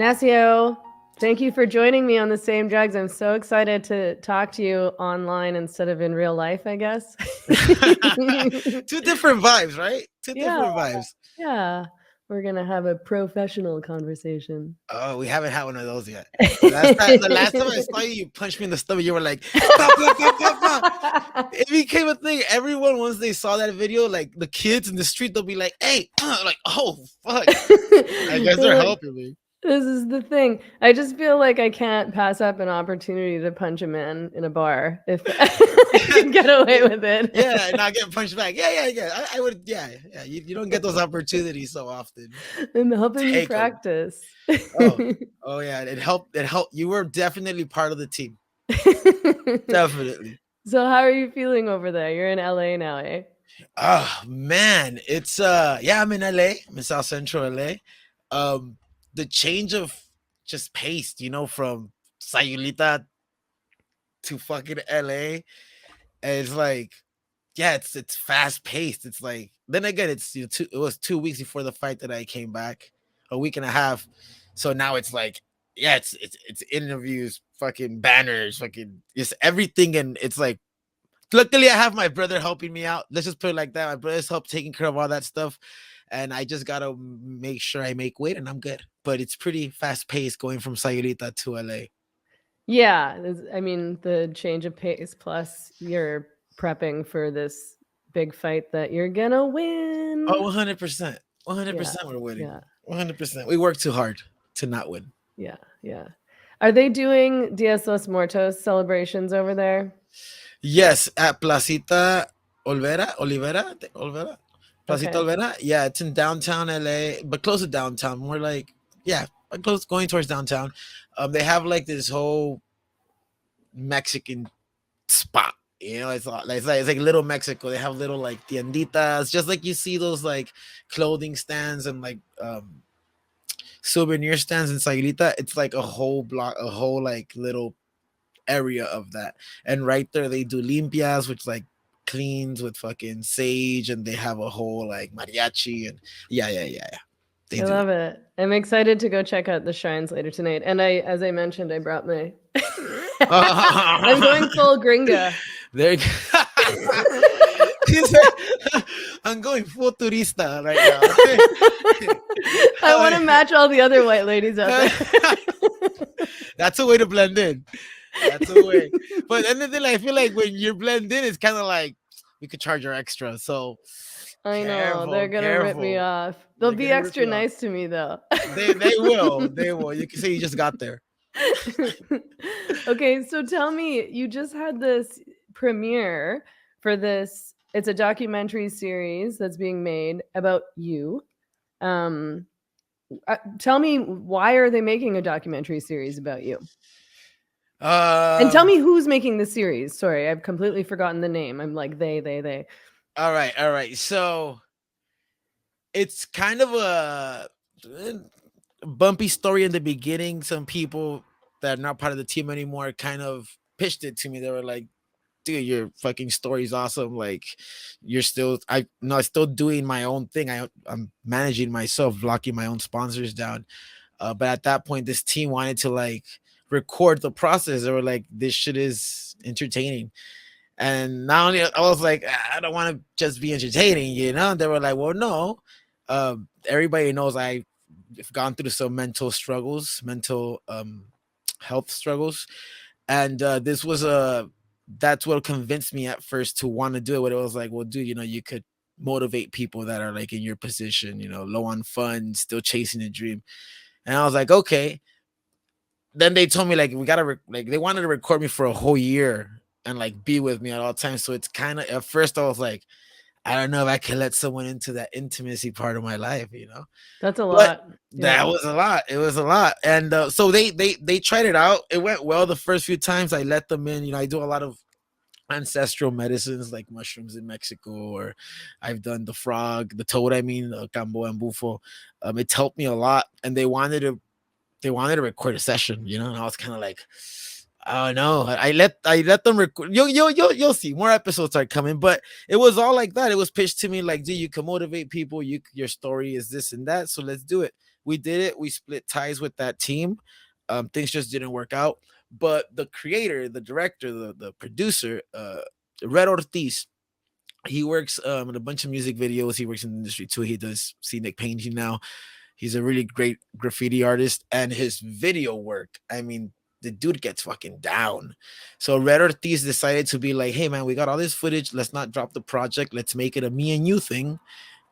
Necio, thank you for joining me on the same drugs. I'm so excited to talk to you online instead of in real life, I guess. Two different vibes, right? Two Yeah, different vibes. yeah. We're going to have a professional conversation. Oh, we haven't had one of those yet. The last time I saw you, you punched me in the stomach. You were like, pop, pop, pop, pop, pop. It became a thing. Everyone, once they saw that video, like the kids in the street, they'll be like, "Hey," like, "Oh, fuck." I guess they're Look, helping me. this is the thing. I just feel like I can't pass up an opportunity to punch a man in a bar if I can get away with it. Yeah, and not get punched back. Yeah. I would. Yeah. You don't get those opportunities so often. I'm helping you Take them. practice. Oh, oh yeah. It helped. It helped. You were definitely part of the team. Definitely. So how are you feeling over there? You're in LA now, eh? Oh man, it's yeah, I'm in LA. I'm in South Central LA. The change of just pace, from Sayulita to fucking LA. And it's like, yeah, it's fast paced. It's like then again, it was 2 weeks before the fight that I came back, a week and a half. So now it's like, yeah, it's interviews, fucking banners, fucking just everything, and it's like luckily I have my brother helping me out. Let's just put it like that. My brother's help taking care of all that stuff. And I just gotta make sure I make weight and I'm good. But it's pretty fast paced going from Sayulita to LA. Yeah, I mean, the change of pace plus you're prepping for this big fight that you're gonna Oh, win. 100%. Yeah, 100% we're winning. yeah, 100%. We work too hard to not win. yeah, yeah. Are they doing Diaz los Muertos celebrations over there? Yes, at Placita Olvera. Placita Okay. Olvera. Yeah, it's in downtown LA, but close to downtown. More like, yeah, close going towards downtown. They have like this whole Mexican spot. It's like little Mexico. They have little like tienditas, just like you see those like clothing stands and like souvenir stands in Sayulita. It's like a whole block, a whole like little area of that. And right there they do limpias, which like cleans with fucking sage, and they have a whole like mariachi and yeah. They I do. love it. I'm excited to go check out the shrines later tonight. And as I mentioned, I brought my I'm going full gringa. There you go. I'm going full turista right now. I want to match all the other white ladies out there. That's a way to blend in. That's a way. But then I feel like when you blend in, it's kind of like we could charge her extra. So I know they're careful, gonna rip me careful. off. They'll They're be gonna rip extra you off. nice to me though. They will. They will. You can say you just got there. Okay, so tell me, you just had this premiere for this. It's a documentary series that's being made about you. Um, tell me, why are they making a documentary series about you? And tell Um. me who's making the series. Sorry, I've completely forgotten the name. I'm like they. All right. All right. So it's kind of a bumpy story in the beginning. Some people that are not part of the team anymore kind of pitched it to me. They were like, dude, your fucking story's awesome. Like, you're still, still doing my own thing. I'm managing myself, locking my own sponsors down. But at that point, this team wanted to like record the process. They were like, this shit is entertaining. And not only I was like, I don't want to just be entertaining, They were like, well, no. Everybody knows I've gone through some mental struggles, mental health struggles, and this was that's what convinced me at first to want to do it. What it was like, well, dude, you could motivate people that are like in your position, low on funds, still chasing a dream. And I was like, okay. Then they told me like we gotta like they wanted to record me for a whole year and like be with me at all times. So it's kind of at first I was like, I don't know if I can let someone into that intimacy part of my life. That's a But lot. that Yeah. was a lot. It was a lot. And so they tried it out. It went well the first few times. I let them in. I do a lot of ancestral medicines like mushrooms in Mexico, or I've done the frog, the toad. I mean, cambo and bufo. It's helped me a lot. And they wanted to record a session. And I was kind of like, Oh no, I let them record. You'll see more episodes are coming, but it was all like that. It was pitched to me like, dude, you can motivate people. Your story is this and that, so let's do it. We did it. We split ties with that team. Things just didn't work out. But the creator, the director, the producer, Red Ortiz, he works in a bunch of music videos. He works in the industry too. He does scenic painting now. He's a really great graffiti artist, and his video work, I mean, the dude gets fucking down. So Red Ortiz decided to be like, hey man, we got all this footage. Let's not drop the project. Let's make it a me and you thing.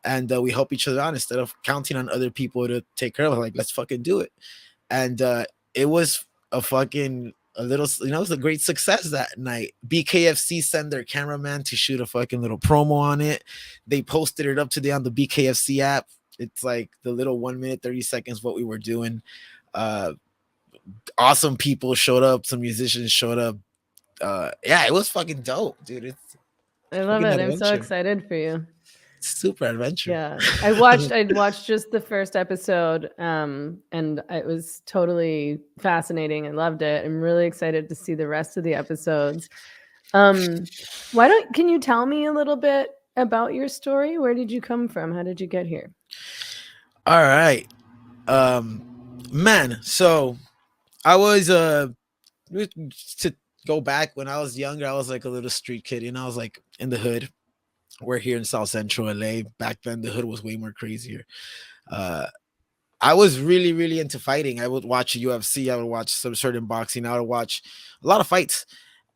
And we help each other out instead of counting on other people to take care of it. Like, let's fucking do it. And it was a fucking a little, it was a great success that night. BKFC sent their cameraman to shoot a fucking little promo on it. They posted it up today on the BKFC app. It's like the little 1 minute 30 seconds what we were doing. uh Awesome people showed up, some musicians showed up. Yeah, it was fucking dope, dude. It's I love fucking it. I'm so adventure. excited for you. Super adventure. Yeah. I'd watched just the first episode, and it was totally fascinating. I loved it. I'm really excited to see the rest of the episodes. Can you tell me a little bit about your story? Where did you come from? How did you get here? All right. Man, so I was to go back when I was younger, I was like a little street kid, I was like in the hood. We're here in South Central LA. Back then the hood was way more crazier. uh I was really, really into fighting. I would watch UFC. I would watch some certain boxing. I would watch a lot of fights.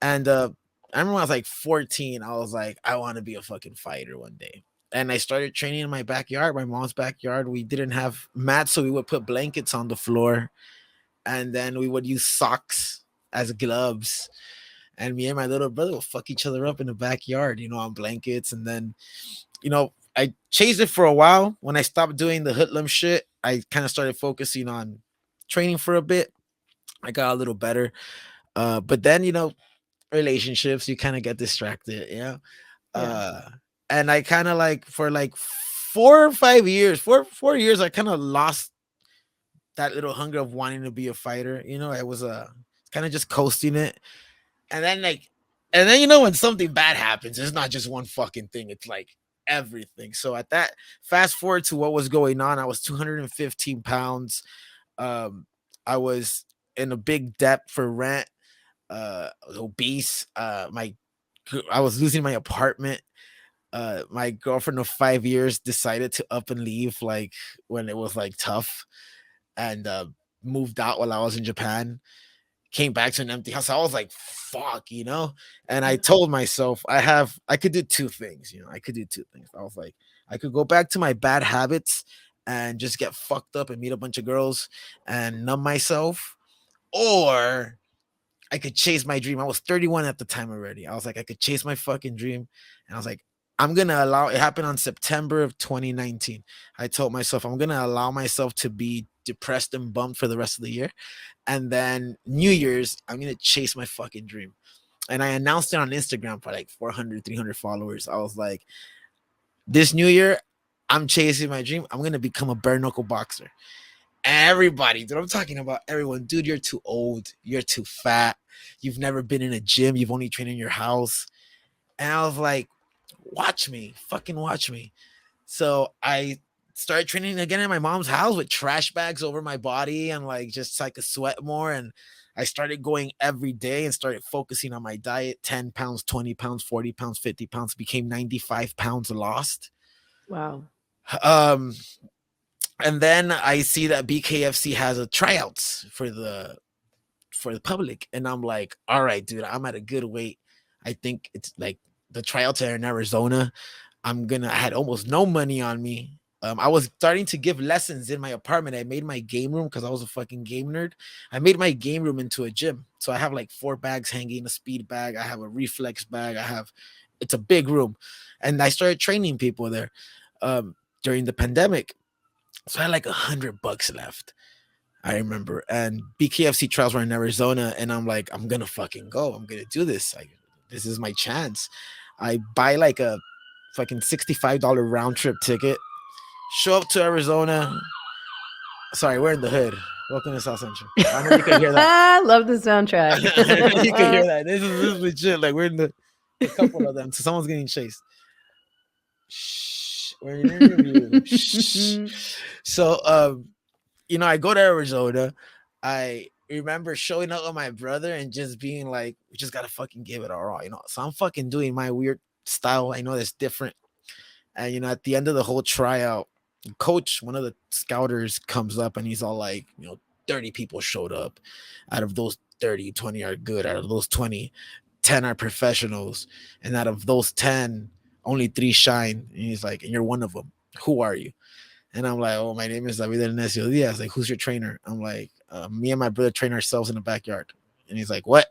And I remember when I was like 14, I was like, I want to be a fucking fighter one day. And I started training in my backyard, my mom's backyard. We didn't have mats, so we would put blankets on the floor. And then we would use socks as gloves. And me and my little brother would fuck each other up in the backyard, on blankets. And then, I chased it for a while. When I stopped doing the hoodlum shit, I kind of started focusing on training for a bit. I got a little better. But then, relationships, you kind of get distracted, Yeah. uh and I kind of like for like 4 or 5 years, 4 years, I kind of lost that little hunger of wanting to be a fighter. I was kind of just coasting it. And then like and then when something bad happens, it's not just one fucking thing, it's like everything. So at that, fast forward to what was going on, I was 215 pounds. I was in a big debt for rent. I was obese. I was losing my apartment. My girlfriend of 5 years decided to up and leave like when it was like tough, and moved out while I was in Japan. Came back to an empty house. I was like, fuck, And I told myself I could do two things, I could do two things. I was like, I could go back to my bad habits and just get fucked up and meet a bunch of girls and numb myself, or I could chase my dream. I was 31 at the time already. I was like, I could chase my fucking dream. And I was like, I'm going to allow it. Happened on September of 2019. I told myself, I'm going to allow myself to be depressed and bummed for the rest of the year. And then New Year's, I'm going to chase my fucking dream. And I announced it on Instagram for like 400, 300 followers. I was like, this new year, I'm chasing my dream. I'm going to become a bare knuckle boxer. Everybody, dude, I'm talking about everyone. Dude, you're too old. You're too fat. You've never been in a gym. You've only trained in your house. And I was like, watch me. Fucking watch me. So I started training again in my mom's house with trash bags over my body and like just so I could sweat more. And I started going every day and started focusing on my diet. 10 pounds, 20 pounds, 40 pounds, 50 pounds, became 95 pounds lost. Wow. Um, and then I see that BKFC has a tryouts for the public, and I'm like, all right, dude, I'm at a good weight. I think it's like the tryouts are in Arizona. I had almost no money on me. I was starting to give lessons in my apartment. I made my game room, because I was a fucking game nerd. I made my game room into a gym. So I have like 4 bags hanging, a speed bag. I have a reflex bag. It's a big room. And I started training people there during the pandemic. So I had like $100 left, I remember. And BKFC trials were in Arizona. And I'm like, I'm going to fucking go. I'm going to do this. This is my chance. I buy like a fucking $65 round trip ticket, show up to Arizona, Sorry, we're in the hood. Welcome to South Central. I know you can hear that. Love the soundtrack. You can hear that. This is legit. Like we're in the couple of them. So someone's getting chased. Shh. We're in an interview. Shh. So I go to Arizona. I remember showing up with my brother and just being like, we just gotta fucking give it our all. So I'm fucking doing my weird style. I know that's different. And at the end of the whole tryout, coach, one of the scouters comes up and he's all like, 30 people showed up. Out of those 30, 20 are good. Out of those 20, 10 are professionals. And out of those 10, only 3 shine. And he's like, and you're one of them. Who are you? And I'm like, oh, my name is Necio Diaz. Like, who's your trainer? I'm like, me and my brother train ourselves in the backyard. And he's like, what?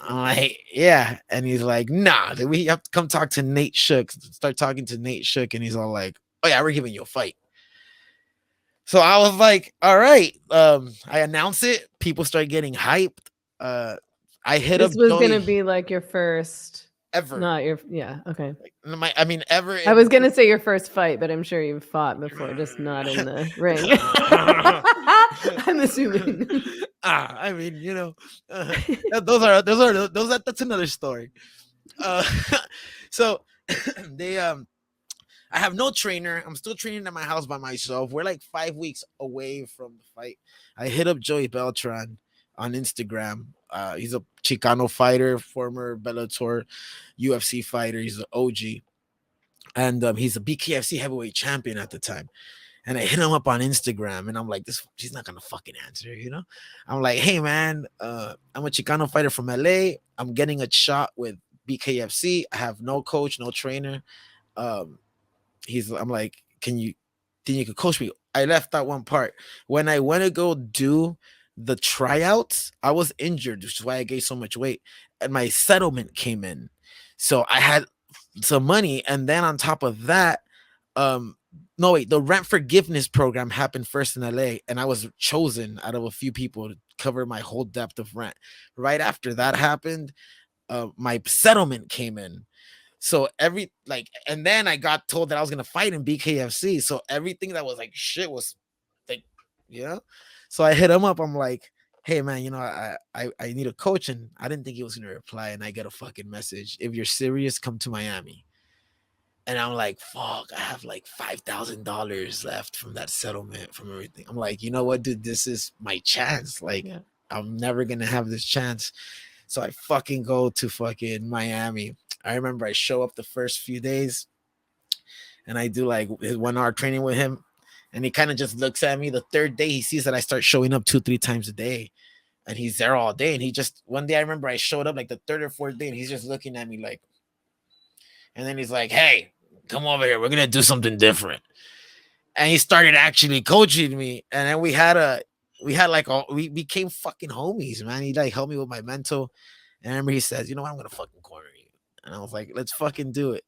I'm like, yeah. And he's like, nah, we have to come talk to Nate Shook. Start talking to Nate Shook. And he's all like, oh, yeah, we're giving you a fight. So I was like, all right. I announce it. People start getting hyped. I hit this up was Joey gonna be like your first ever. Not your okay. Ever. I was gonna say your first fight, but I'm sure you've fought before, just not in the ring. I'm assuming. That's another story. So they I have no trainer. I'm still training at my house by myself. We're like 5 weeks away from the fight. I hit up Joey Beltran on Instagram. He's a Chicano fighter, former Bellator UFC fighter. He's an OG. And he's a BKFC heavyweight champion at the time. And I hit him up on Instagram and I'm like, she's not gonna fucking answer, I'm like, hey man, I'm a Chicano fighter from LA. I'm getting a shot with BKFC. I have no coach, no trainer. I'm like, can you coach me? I left out one part. When I went to go do the tryouts, I was injured, which is why I gained so much weight. And my settlement came in. So I had some money. And then on top of that, no, wait, the rent forgiveness program happened first in LA, and I was chosen out of a few people to cover my whole depth of rent. Right after that happened, my settlement came in. So and then I got told that I was gonna fight in BKFC. So everything that was like shit was like, So I hit him up. I'm like, hey man, I need a coach, and I didn't think he was gonna reply. And I get a fucking message: if you're serious, come to Miami. And I'm like, fuck, I have like $5,000 left from that settlement, from everything. I'm like, you know what, dude, this is my chance. Like, I'm never gonna have this chance. So I fucking go to fucking Miami. I remember I show up the first few days and I do like his 1 hour training with him. And he kind of just looks at me. The third day, he sees that I start showing up 2-3 times a day. And he's there all day. And one day I remember I showed up like the third or fourth day and he's just looking at me like, and then he's like, hey, come over here. We're going to do something different. And he started actually coaching me. And then we became fucking homies, man. He like helped me with my mental. And I remember he says, you know what, I'm going to fucking corner you. And I was like, let's fucking do it.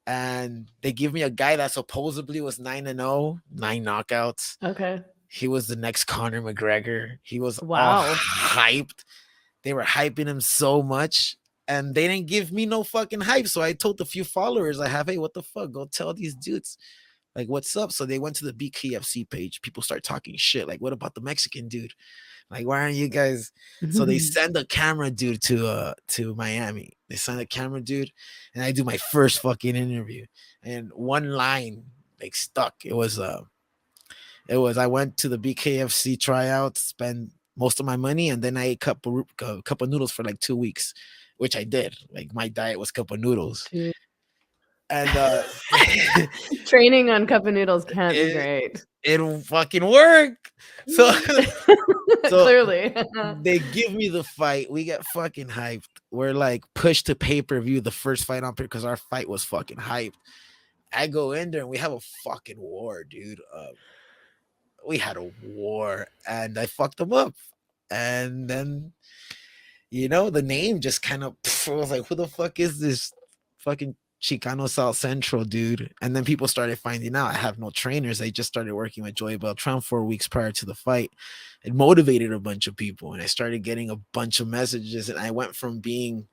And they give me a guy that supposedly was 9-0, 9 knockouts. Okay. He was the next Conor McGregor. He was all hyped. They were hyping him so much. And they didn't give me no fucking hype. So I told the few followers I have, hey, what the fuck? Go tell these dudes, like, what's up? So they went to the BKFC page. People start talking shit. Like, what about the Mexican dude? Like, why aren't you guys? So they send a camera dude to Miami. They send a camera dude, and I do my first fucking interview. And one line like stuck. It was I went to the BKFC tryouts, spent most of my money, and then I ate a cup of noodles for like 2 weeks, which I did. Like my diet was cup of noodles. Dude. And training on cup of noodles can't be great. It fucking worked. So clearly they give me the fight. We get fucking hyped. We're like pushed to pay-per-view, the first fight on because our fight was fucking hyped. I go in there and we have a fucking war, dude. We had a war and I fucked them up. And then, the name just kind of, I was like, who the fuck is this fucking Chicano South Central dude? And then people started finding out I have no trainers. I just started working with Joey Beltran 4 weeks prior to the fight. It motivated a bunch of people, and I started getting a bunch of messages. And I went from being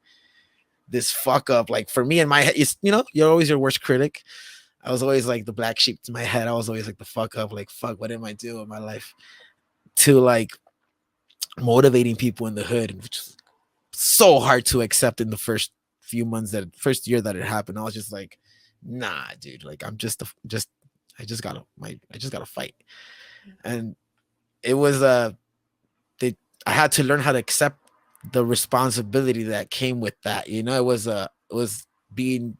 this fuck up, like for me in my head, you're always your worst critic. I was always like the black sheep to my head. I was always like the fuck up, like fuck, what am I doing in my life? To like motivating people in the hood, which is so hard to accept in the first few months, that first year that it happened. I was just like, nah, dude, like I'm just I just gotta fight. And it was they I had to learn how to accept the responsibility that came with that. You know, it was being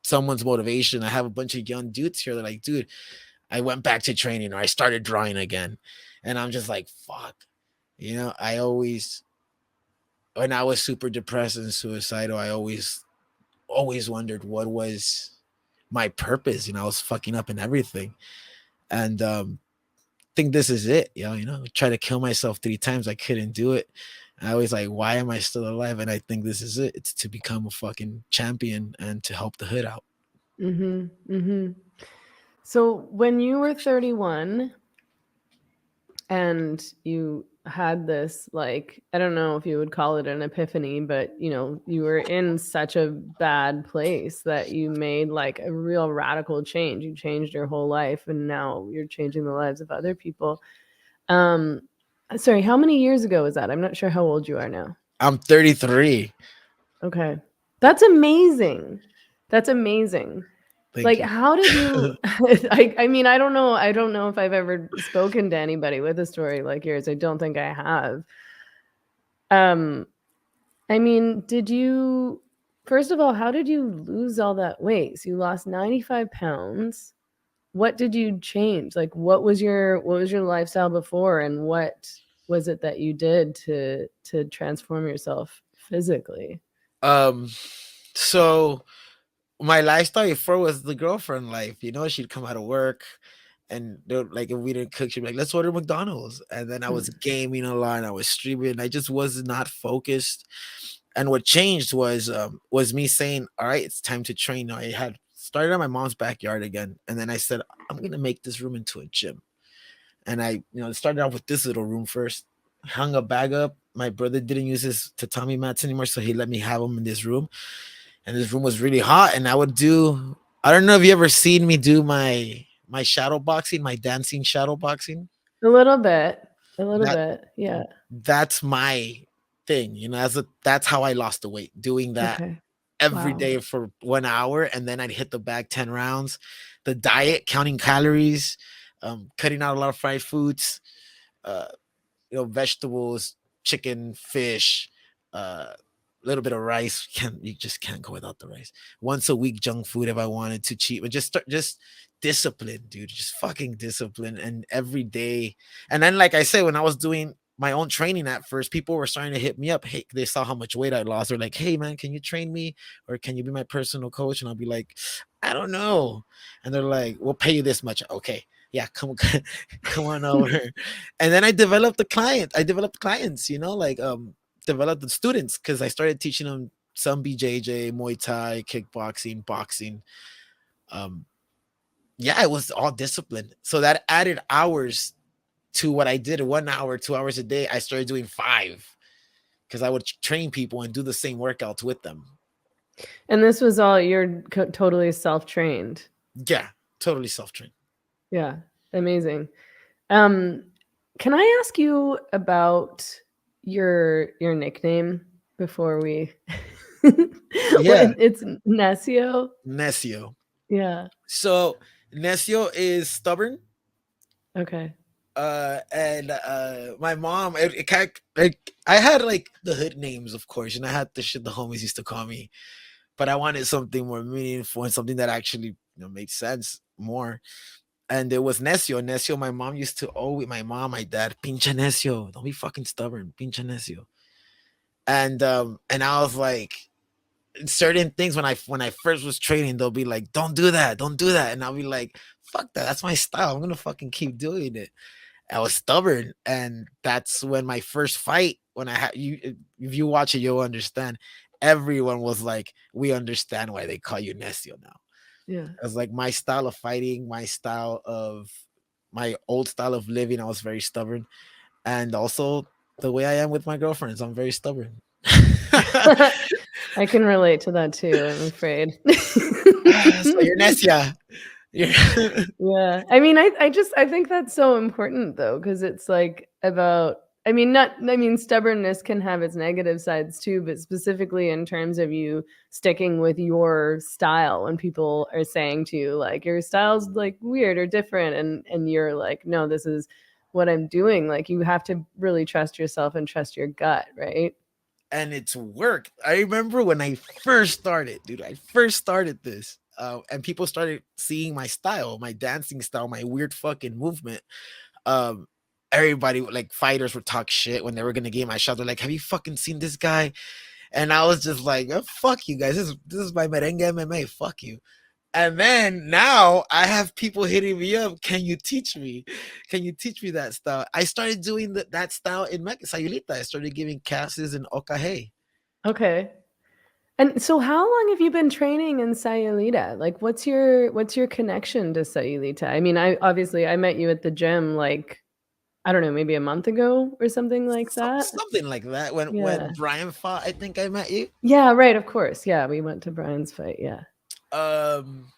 someone's motivation. I have a bunch of young dudes here that are like, dude, I went back to training or I started drawing again. And I'm just like, fuck. You know, I always when I was super depressed and suicidal, I always wondered what was my purpose. You know, I was fucking up in everything. And think this is it, you know, try to kill myself 3 times. I couldn't do it. I was like, why am I still alive? And I think this is it. It's to become a fucking champion and to help the hood out. So when you were 31 and you had this, like, I don't know if you would call it an epiphany, but you know, you were in such a bad place that you made like a real radical change. You changed your whole life and now you're changing the lives of other people. Um Sorry, how many years ago was that? I'm not sure how old you are now. I'm 33. Okay. That's amazing. That's amazing. Thank Like, you. how did you I mean, I don't know if I've ever spoken to anybody with a story like yours. I don't think I have. Um, I mean, did you first of all, how did you lose all that weight? So you lost 95 pounds. What did you change? Like, what was your lifestyle before, and what was it that you did to transform yourself physically? um so my lifestyle before was the girlfriend life. You know, she'd come out of work and like if we didn't cook, she'd be like, let's order McDonald's. And then I was Mm. gaming a lot and I was streaming. I just was not focused. And what changed was me saying, all right, it's time to train. I had started at my mom's backyard again. And then I said, I'm gonna make this room into a gym. And I, you know, started off with this little room first, hung a bag up. My brother didn't use his tatami mats anymore, so he let me have them in this room. And this room was really hot. And I would do, I don't know if you ever seen me do my shadow boxing, my dancing shadow boxing. A little bit. A little That bit. Yeah. that's my thing, you know, that's how I lost the weight, doing that Okay. every Wow. day for 1 hour, and then I'd hit the bag 10 rounds. The diet, counting calories, cutting out a lot of fried foods, uh, you know, vegetables, chicken, fish, a little bit of rice. You just can't go without the rice. Once a week, junk food if I wanted to cheat, but just discipline, dude. Just fucking discipline, and every day. And then, like I said, when I was doing my own training at first, people were starting to hit me up. Hey, they saw how much weight I lost. They're like, "Hey, man, can you train me, or can you be my personal coach?" And I'll be like, "I don't know." And they're like, "We'll pay you this much." Okay, yeah, come come on over. And then I developed clients, you know, like developed the students, because I started teaching them some BJJ, Muay Thai, kickboxing, boxing. um yeah, it was all discipline, so that added hours to what I did. 1 hour, 2 hours a day, I started doing 5, because I would train people and do the same workouts with them. And this was all you're totally self-trained. Yeah, totally self-trained. Yeah. Amazing. Um, can I ask you about your nickname before we Yeah. What it's Necio? Necio. Yeah. So Necio is stubborn. Okay. And my mom, it kind like I had like the hood names, of course, and I had the shit the homies used to call me, but I wanted something more meaningful and something that actually, you know, made sense more. And it was Necio. Necio, my mom used to always, my mom, my dad, pinche Necio, don't be fucking stubborn, pinche Necio. And I was like, certain things when I first was training, they'll be like, don't do that, and I'll be like, fuck that, that's my style. I'm gonna fucking keep doing it. I was stubborn, and that's when my first fight. When I had you, if you watch it, you'll understand. Everyone was like, "We understand why they call you Necio now." Yeah. It was like my style of fighting, my old style of living. I was very stubborn, and also the way I am with my girlfriends, I'm very stubborn. I can relate to that too, I'm afraid. So you're Necia. Yeah. Yeah. I mean, I think that's so important though, because it's like about, I mean, not, I mean, stubbornness can have its negative sides too, but specifically in terms of you sticking with your style when people are saying to you, like, your style's like weird or different, and you're like, no, this is what I'm doing. Like, you have to really trust yourself and trust your gut, right? And it's work. I remember when I first started, dude. I first started this, and people started seeing my style, my dancing style, my weird fucking movement. Um, Everybody, like fighters, would talk shit when they were gonna game my shot. They're like, "Have you fucking seen this guy?" And I was just like, oh, "Fuck you guys. This is my merengue MMA. Fuck you." And then now I have people hitting me up. Can you teach me? Can you teach me that style? I started doing that style in Sayulita. I started giving classes in Okahe. Okay. And so how long have you been training in Sayulita? Like, what's your connection to Sayulita? I mean, I obviously I met you at the gym like, I don't know, maybe a month ago or something like that. Something like that. When Yeah. Brian fought, I think I met you. Yeah, right, of course. Yeah, we went to Brian's fight, yeah. Um,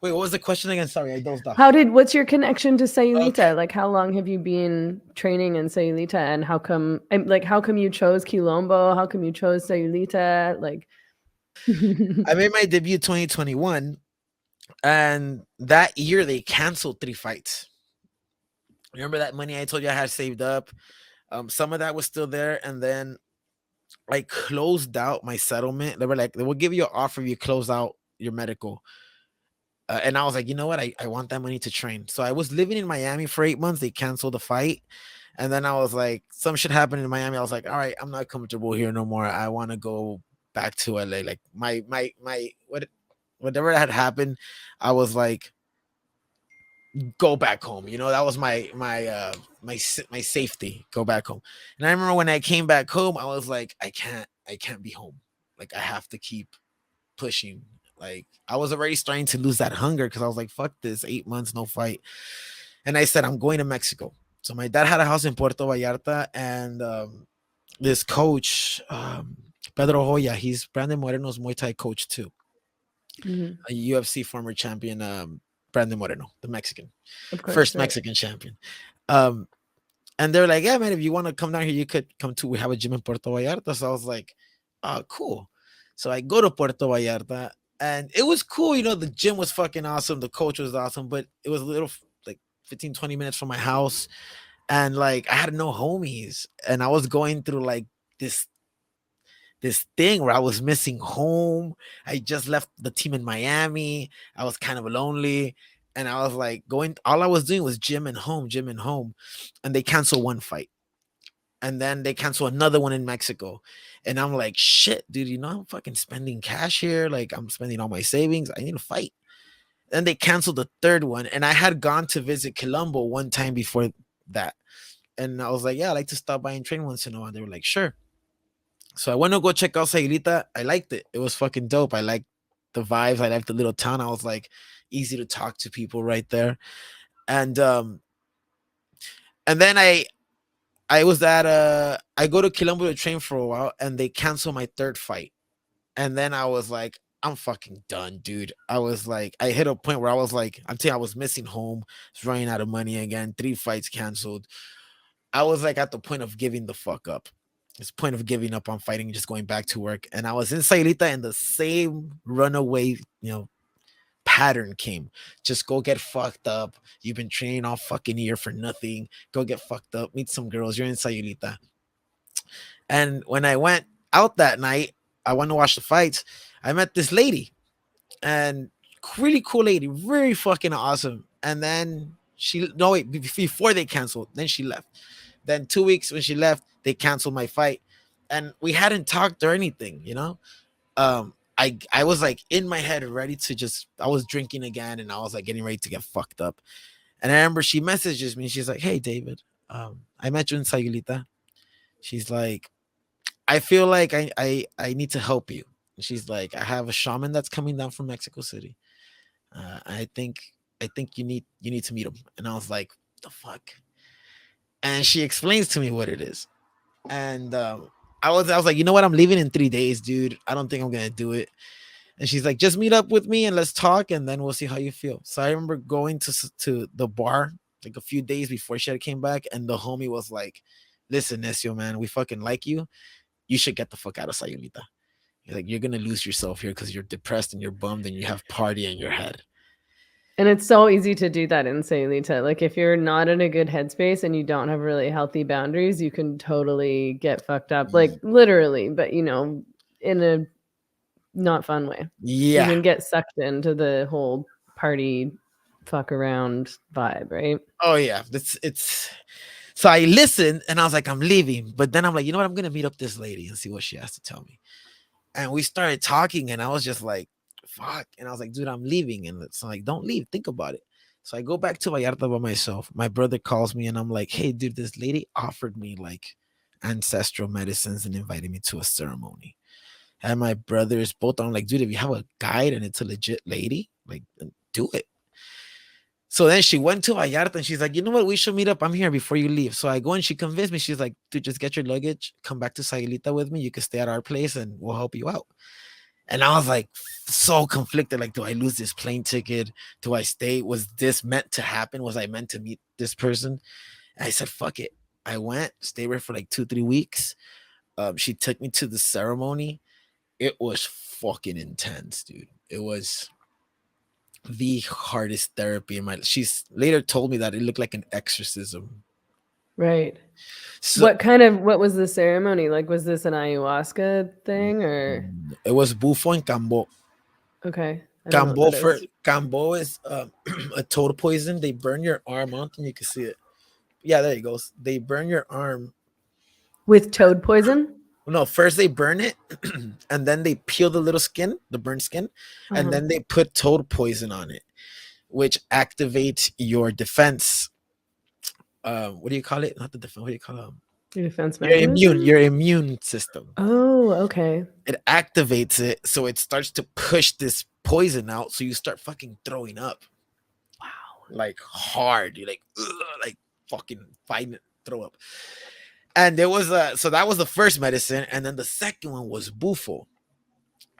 Wait, what was the question again? Sorry, I dozed How off. did what's your connection to Okay. Sayulita? Like, how long have you been training in Sayulita, and how come, and like, how come you chose Quilombo? How come you chose Sayulita? Like, I made my debut 2021, and that year they canceled 3 fights. Remember that money I told you I had saved up? Some of that was still there, and then I closed out my settlement. They were like, they will give you an offer if you close out your medical. And I was like, you know what? I want that money to train. So I was living in Miami for 8 months. They canceled the fight. And then I was like, some shit happened in Miami. I was like, all right, I'm not comfortable here no more. I want to go back to LA. Like whatever had happened, I was like, go back home. That was my safety. Go back home. And I remember when I came back home, I was like, I can't be home. Like I have to keep pushing. Like I was already starting to lose that hunger because I was like, fuck this, 8 months, no fight. And I said, I'm going to Mexico. So my dad had a house in Puerto Vallarta, and this coach, Pedro Hoya, he's Brandon Moreno's Muay Thai coach too, Mhm. a UFC former champion, Brandon Moreno, the Mexican, Of course, first right. Mexican champion. Um, and they're like, yeah, man, if you want to come down here, you could come too. We have a gym in Puerto Vallarta. So I was like, oh, cool. So I go to Puerto Vallarta, and it was cool. The gym was fucking awesome. The coach was awesome, but it was a little like 15, 20 minutes from my house. And like I had no homies. And I was going through like this this thing where I was missing home. I just left the team in Miami. I was kind of lonely. And I was like all I was doing was gym and home, gym and home. And they canceled one fight. And then they cancel another one in Mexico. And I'm like, shit, dude, I'm fucking spending cash here. Like I'm spending all my savings. I need to fight. Then they canceled the third one. And I had gone to visit Quilombo one time before that. And I was like, yeah, I like to stop by and train once in a while. They were like, sure. So I went to go check out Sayulita. I liked it. It was fucking dope. I liked the vibes. I liked the little town. I was like easy to talk to people right there. And then I was at I go to Quilombo to train for a while, and they cancel my third fight. And then I was like, I'm fucking done, dude. I was like, I hit a point where I was like, I'm telling you, I was missing home, was running out of money again, 3 fights canceled. I was like at the point of giving the fuck up. It's point of giving up on fighting, just going back to work. And I was in Sayulita, and the same runaway, pattern came. Just go get fucked up. You've been training all fucking year for nothing. Go get fucked up. Meet some girls. You're in Sayulita. And when I went out that night, I went to watch the fights. I met this lady, and really cool lady, very fucking awesome. And then she no wait before they canceled, then she left. Then 2 weeks when she left, they canceled my fight, and we hadn't talked or anything. I was like in my head ready to just I was drinking again, and I was like getting ready to get fucked up. And I remember she messages me. She's like, "Hey David, I met you in Sayulita." She's like, "I feel like I need to help you." And she's like, "I have a shaman that's coming down from Mexico City. I think you need to meet him." And I was like, "The fuck?" And she explains to me what it is. And I was like, you know what? I'm leaving in 3 days, dude. I don't think I'm gonna do it. And she's like, just meet up with me and let's talk, and then we'll see how you feel. So I remember going to the bar like a few days before she had came back, and the homie was like, "Listen, Necio, man, we fucking like you. You should get the fuck out of Sayulita. Like you're gonna lose yourself here because you're depressed and you're bummed and you have party in your head." And it's so easy to do that in Sayulita. Like if you're not in a good headspace and you don't have really healthy boundaries, you can totally get fucked up. Like literally, but in a not fun way. You Yeah. can get sucked into the whole party fuck around vibe, right? Oh yeah. It's so I listened and I was like, I'm leaving. But then I'm like, you know what? I'm gonna meet up this lady and see what she has to tell me. And we started talking, and I was just like, fuck. And I was like, dude, I'm leaving. And it's like, don't leave. Think about it. So I go back to Vallarta by myself. My brother calls me and I'm like, hey, dude, this lady offered me like ancestral medicines and invited me to a ceremony. And my brothers both are like, dude, if you have a guide and it's a legit lady, like, do it. So then she went to Vallarta and she's like, you know what? We should meet up. I'm here before you leave. So I go and she convinced me. She's like, dude, just get your luggage, come back to Sayulita with me. You can stay at our place and we'll help you out. And I was like, so conflicted. Like, do I lose this plane ticket? Do I stay? Was this meant to happen? Was I meant to meet this person? And I said, fuck it. I went, stayed there for like 2, 3 weeks. She took me to the ceremony. It was fucking intense, dude. It was the hardest therapy in my. She's later told me that it looked like an exorcism. Right. So What was the ceremony? Like was this an ayahuasca thing or it was bufo and cambo. okay. I don't know what that is. Cambo is a toad poison. They burn your arm out, and you can see it. Yeah, there you go. They burn your arm. With toad poison? No, first they burn it, and then they peel the little skin, the burnt skin, and Uh-huh. then they put toad poison on it, which activates your defense. What do you call it? Not the defense. What do you call it? Your defense Your immune. mechanism? Your immune system. Oh, okay. It activates it, so it starts to push this poison out. So you start fucking throwing up. Wow. Like hard. You're like, ugh, like fucking fighting it, throw up. And there was so that was the first medicine, and then the second one was bufo.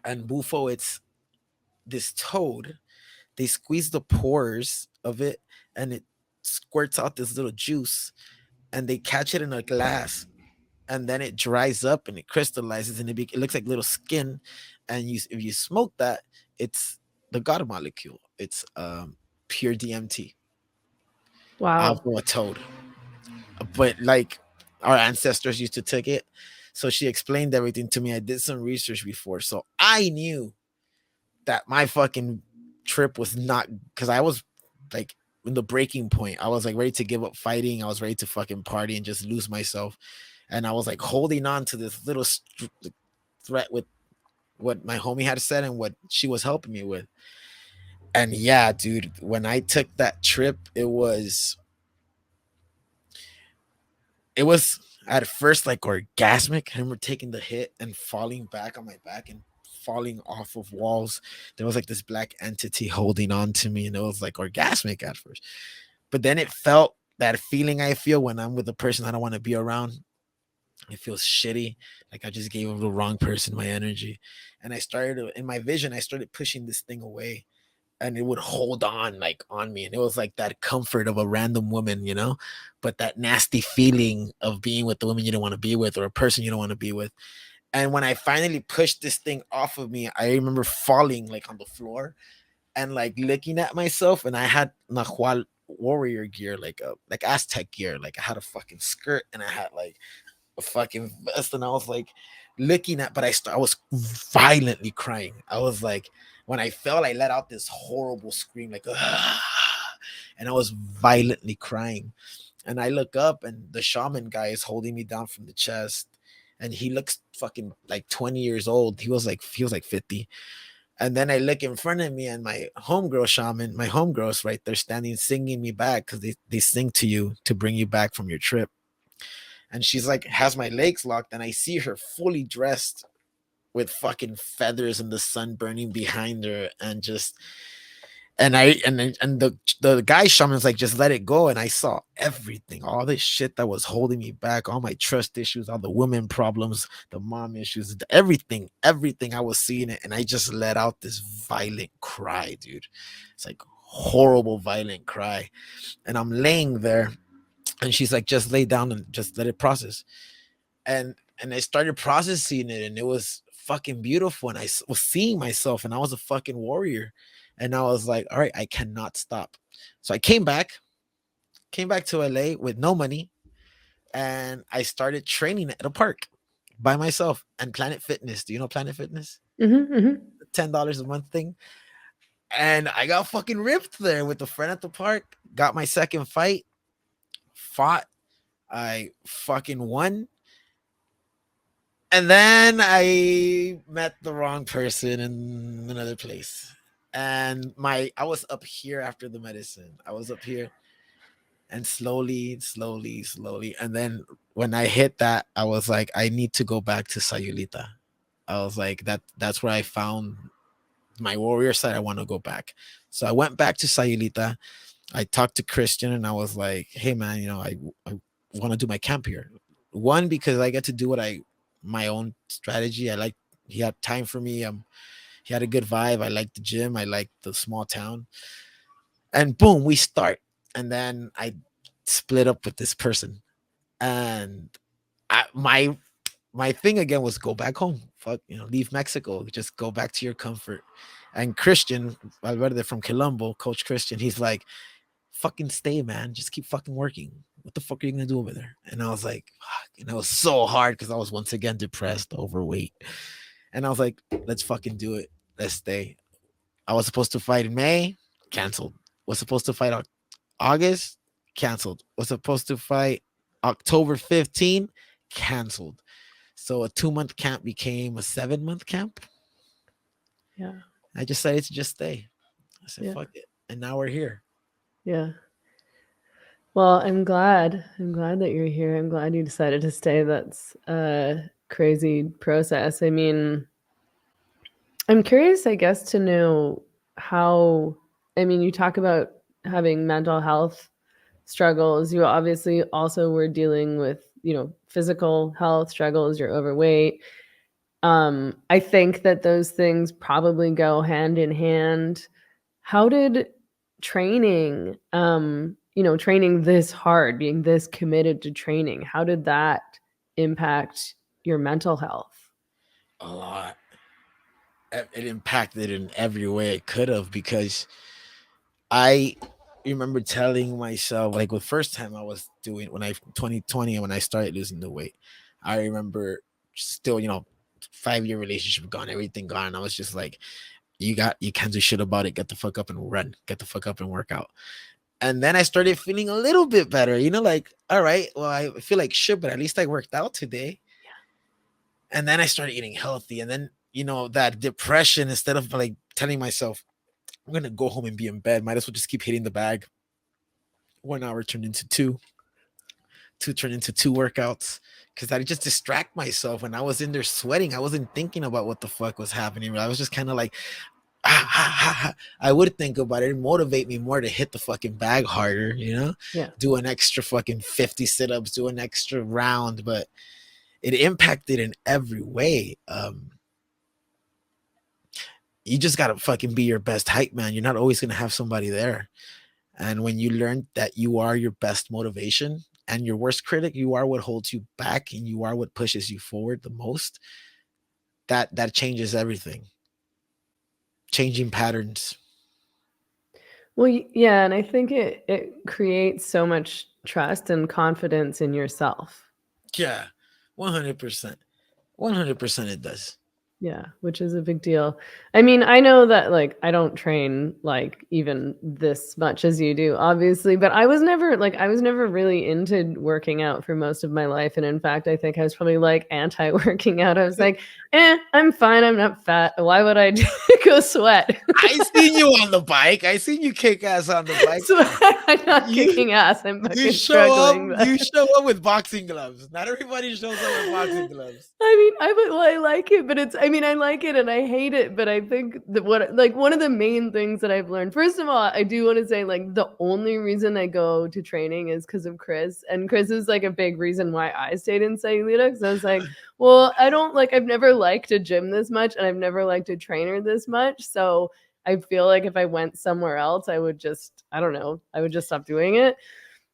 And bufo, it's this toad. They squeeze the pores of it, and it squirts out this little juice, and they catch it in a glass, and then it dries up and it crystallizes, and it looks like little skin. And if you smoke that, it's the god molecule. It's pure DMT Wow. from a toad. But like our ancestors used to take it. So she explained everything to me. I did some research before, so I knew that my fucking trip was not, because I was like in the breaking point. I was like ready to give up fighting. I was ready to fucking party and just lose myself. And I was like holding on to this little threat with what my homie had said and what she was helping me with. And yeah, dude, when I took that trip, it was at first like orgasmic. I remember taking the hit and falling back on my back and falling off of walls. There was like this black entity holding on to me, and it was like orgasmic at first. But then it felt that feeling I feel when I'm with a person I don't want to be around. It feels shitty. Like I just gave the wrong person my energy. And I started in my vision, I started pushing this thing away, and it would hold on like on me. And it was like that comfort of a random woman, but that nasty feeling of being with the woman you don't want to be with or a person you don't want to be with. And when I finally pushed this thing off of me, I remember falling like on the floor and like looking at myself. And I had Nahual warrior gear, like Aztec gear. Like I had a fucking skirt and I had like a fucking vest, and I was like looking at, but I was violently crying. I was like, when I fell, I let out this horrible scream, like, "Ah," and I was violently crying. And I look up, and the shaman guy is holding me down from the chest, and he looks fucking like 20 years old. He was like 50. And then I look in front of me, and my homegirl shaman, my homegirl's right there standing, singing me back, because they sing to you to bring you back from your trip. And she's like, has my legs locked, and I see her fully dressed with fucking feathers and the sun burning behind her, and just And the guy shaman's like, just let it go. And I saw everything, all this shit that was holding me back, all my trust issues, all the women problems, the mom issues, everything. I was seeing it, and I just let out this violent cry, dude. It's like horrible, violent cry. And I'm laying there, and she's like, just lay down and just let it process. And I started processing it, and it was fucking beautiful. And was seeing myself, and I was a fucking warrior. And I was like, all right, I cannot stop. So I came back to LA with no money, and I started training at a park by myself and Planet Fitness. Do you know Planet Fitness? Mm-hmm. $10 a month thing. And I got fucking ripped there with a friend at the park. Got my second fight, fought, I fucking won. And then I met the wrong person in another place. And I was up here after the medicine. I was up here, and slowly. And then when I hit that, I was like, I need to go back to Sayulita. I was like, that's where I found my warrior side. I want to go back. So I went back to Sayulita. I talked to Christian, and I was like, hey man, I want to do my camp here. One, because I get to do my own strategy. He had time for me. He had a good vibe. I liked the gym. I liked the small town. And boom, we start. And then I split up with this person. And my thing again was go back home. Fuck, leave Mexico. Just go back to your comfort. And Christian, Valverde from Quilombo, Coach Christian, he's like, fucking stay, man. Just keep fucking working. What the fuck are you gonna do over there? And I was like, fuck. And it was so hard because I was once again depressed, overweight. And I was like, let's fucking do it. Let's stay. I was supposed to fight in May, canceled. Was supposed to fight August, canceled. Was supposed to fight October 15, canceled. So a 2-month camp became a 7-month camp. Yeah. I decided to just stay. I said, Yeah. fuck it. And now we're here. Yeah. Well, I'm glad. I'm glad that you're here. I'm glad you decided to stay. That's a crazy process. I mean, I'm curious, I guess, to know how, I mean, you talk about having mental health struggles. You obviously also were dealing with, physical health struggles. You're overweight. I think that those things probably go hand in hand. How did training, training this hard, being this committed to training, how did that impact your mental health? A lot. It impacted in every way it could have, because I remember telling myself, like, the first time I was doing, when I 2020, when I started losing the weight, I remember still, 5-year relationship gone, everything gone. I was just like, you can't do shit about it. Get the fuck up and run. Get the fuck up and work out. And then I started feeling a little bit better, like, all right, well, I feel like shit, but at least I worked out today. And then I started eating healthy. And then, that depression, instead of like telling myself, I'm going to go home and be in bed, might as well just keep hitting the bag. 1 hour turned into two turned into two workouts, because I just distract myself. When I was in there sweating, I wasn't thinking about what the fuck was happening. I was just kind of like, I would think about it and motivate me more to hit the fucking bag harder, Yeah. do an extra fucking 50 sit-ups, do an extra round. But it impacted in every way. You just gotta fucking be your best hype man. You're not always gonna have somebody there. And when you learn that you are your best motivation and your worst critic, you are what holds you back, and you are what pushes you forward the most, that changes everything. Changing patterns. Well, yeah, and I think it creates so much trust and confidence in yourself. Yeah, 100%. 100% it does. Yeah, which is a big deal. I mean, I know that, like, I don't train, like, even this much as you do, obviously, but I was never really into working out for most of my life, and in fact, I think I was probably, like, anti-working out. I was like, I'm fine, I'm not fat. Why would I do Go sweat. I seen you on the bike. I seen you kick ass on the bike. So I'm not You kicking ass. I'm you fucking show up. struggling. You But show up with boxing gloves. Not everybody shows up with boxing gloves. I mean, I like it, but it's. I mean, I like it and I hate it, but I think that what like one of the main things that I've learned. First of all, I do want to say like the only reason I go to training is because of Chris, and Chris is like a big reason why I stayed in Sayulita because I was like, well, I don't like. I've never liked a gym this much, and I've never liked a trainer this much, so. I feel like if I went somewhere else, I would just, I don't know, I would just stop doing it.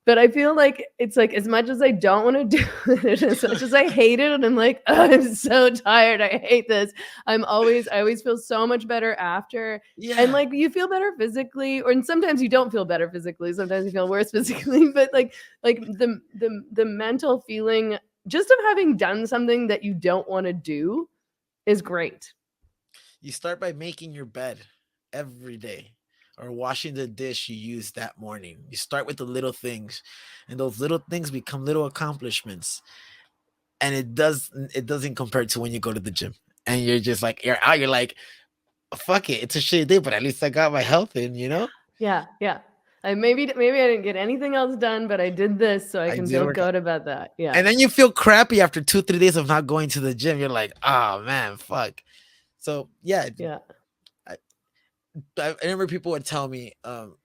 But I feel like it's like as much as I don't want to do it, as much as I hate it, and I'm like, oh, I'm so tired. I hate this. I always feel so much better after. And Yeah, like you feel better physically, or and sometimes you don't feel better physically. Sometimes you feel worse physically. But like the mental feeling just of having done something that you don't want to do is great. you start by making your bed every day or washing the dish you used that morning. You start with the little things, and those little things become little accomplishments. And it doesn't compare to when you go to the gym and you're just like you're out. You're like, fuck it, it's a shitty day, but at least I got my health in. Yeah, yeah. Maybe I didn't get anything else done, but I did this, so I I can did feel work out. good about that. Yeah, And then you feel crappy after 2 3 days of not going to the gym. You're like, oh man, fuck. So yeah, yeah. I, I remember people would tell me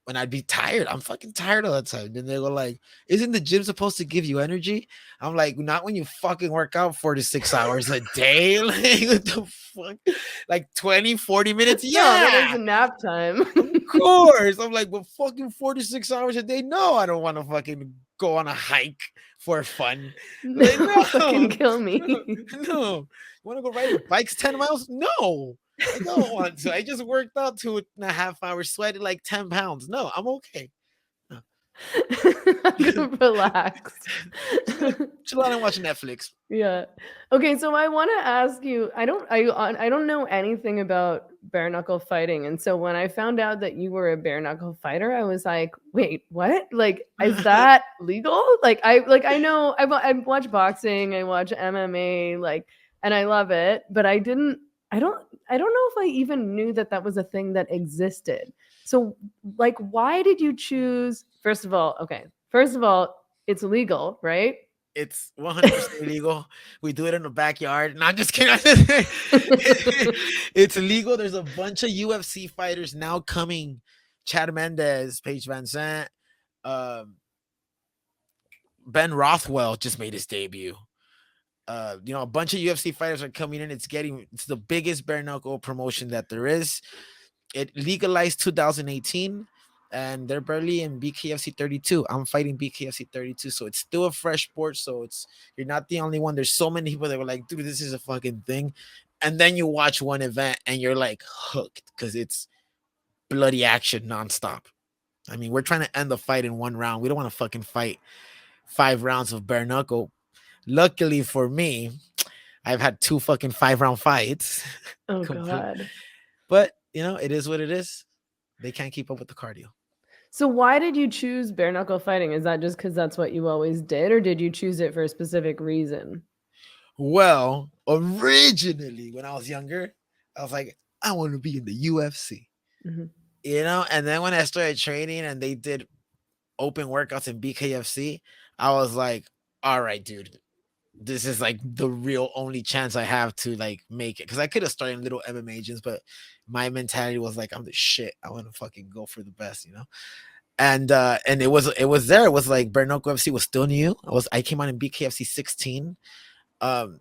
when I'd be tired, I'm fucking tired all the time. And they go like, isn't the gym supposed to give you energy? I'm like, not when you fucking work out 4 to 6 hours a day. Like, what the fuck? Like 20 40 minutes? No, that is Yeah, nap time. of course. I'm like, but fucking 4 to 6 hours a day? No, I don't want to fucking go on a hike for fun. Like, No, fucking no, kill me. no. You want to go ride bikes 10 miles? No. I don't want to. I just worked out 2.5 hours, sweated like 10 pounds. No, I'm okay. No. I'm gonna relax. Just gonna chill out and watch Netflix. Yeah. Okay, so I want to ask you. I don't know anything about bare knuckle fighting, and so when I found out that you were a bare knuckle fighter, I was like, wait, what? Like, is that legal? I know I watch boxing, I watch MMA, like, and I love it, but I don't know if I even knew that that was a thing that existed. So, like, why did you choose? First of all, okay. First of all, it's legal, right? It's 100% illegal. We do it in the backyard. Not just kidding. It's illegal. There's a bunch of UFC fighters now coming. Chad Mendez, Paige Van Sant, um, Ben Rothwell just made his debut. A bunch of UFC fighters are coming in. It's the biggest bare knuckle promotion that there is. It legalized 2018, and they're barely in BKFC 32. I'm fighting BKFC 32, so it's still a fresh sport. So you're not the only one. There's so many people that were like, dude, this is a fucking thing. And then you watch one event and you're like hooked because it's bloody action nonstop. I mean, we're trying to end the fight in one round. We don't want to fucking fight 5 rounds of bare knuckle. Luckily for me, I've had 2 fucking 5 round fights. Oh Complete. God. But it is what it is. They can't keep up with the cardio. So why did you choose bare knuckle fighting? Is that just because that's what you always did, or did you choose it for a specific reason? Well, originally when I was younger, I was like, I want to be in the UFC. Mhm. And then when I started training and they did open workouts in BKFC, I was like, all right, dude, this is like the real only chance I have to like make it. Cause I could have started in little MMA gyms, but my mentality was like, I'm the shit. I want to fucking go for the best. And it was there. It was like bare knuckle FC was still new. I came on in BKFC 16. Um,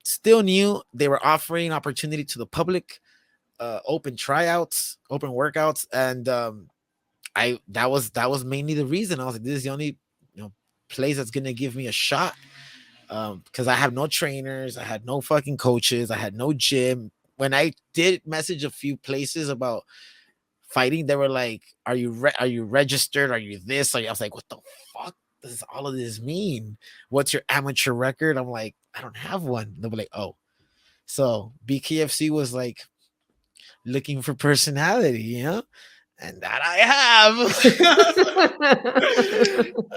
Still new. They were offering opportunity to the public, open tryouts, open workouts, and I that was mainly the reason. I was like, this is the only place that's gonna give me a shot. Because I have no trainers, I had no fucking coaches, I had no gym. When I did message a few places about fighting, they were like, are you registered? Are you this? I was like, what the fuck does all of this mean? What's your amateur record? I'm like, I don't have one. They'll be like, oh. So BKFC was like looking for personality. And that I have.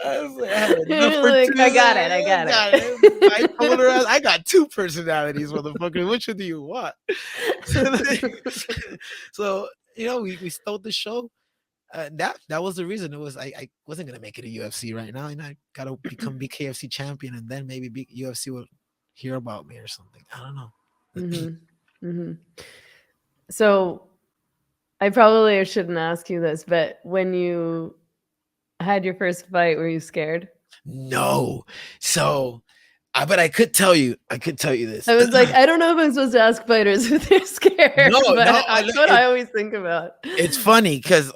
I was like, I had enough for Like, two. I got it. I I got got it. it. Bipolar. I got two personalities, motherfucker. Which one do you want? So we stole the show. That was the reason. It was I wasn't gonna make it a UFC right now, and I gotta become BKFC champion, and then maybe UFC will hear about me or something. I don't know. So I probably shouldn't ask you this, but when you had your first fight, were you scared? No. So but I could tell you. I could tell you this. I was like, I don't know if I'm supposed to ask fighters if they're scared, No, but no. that's what I always think about. It's funny because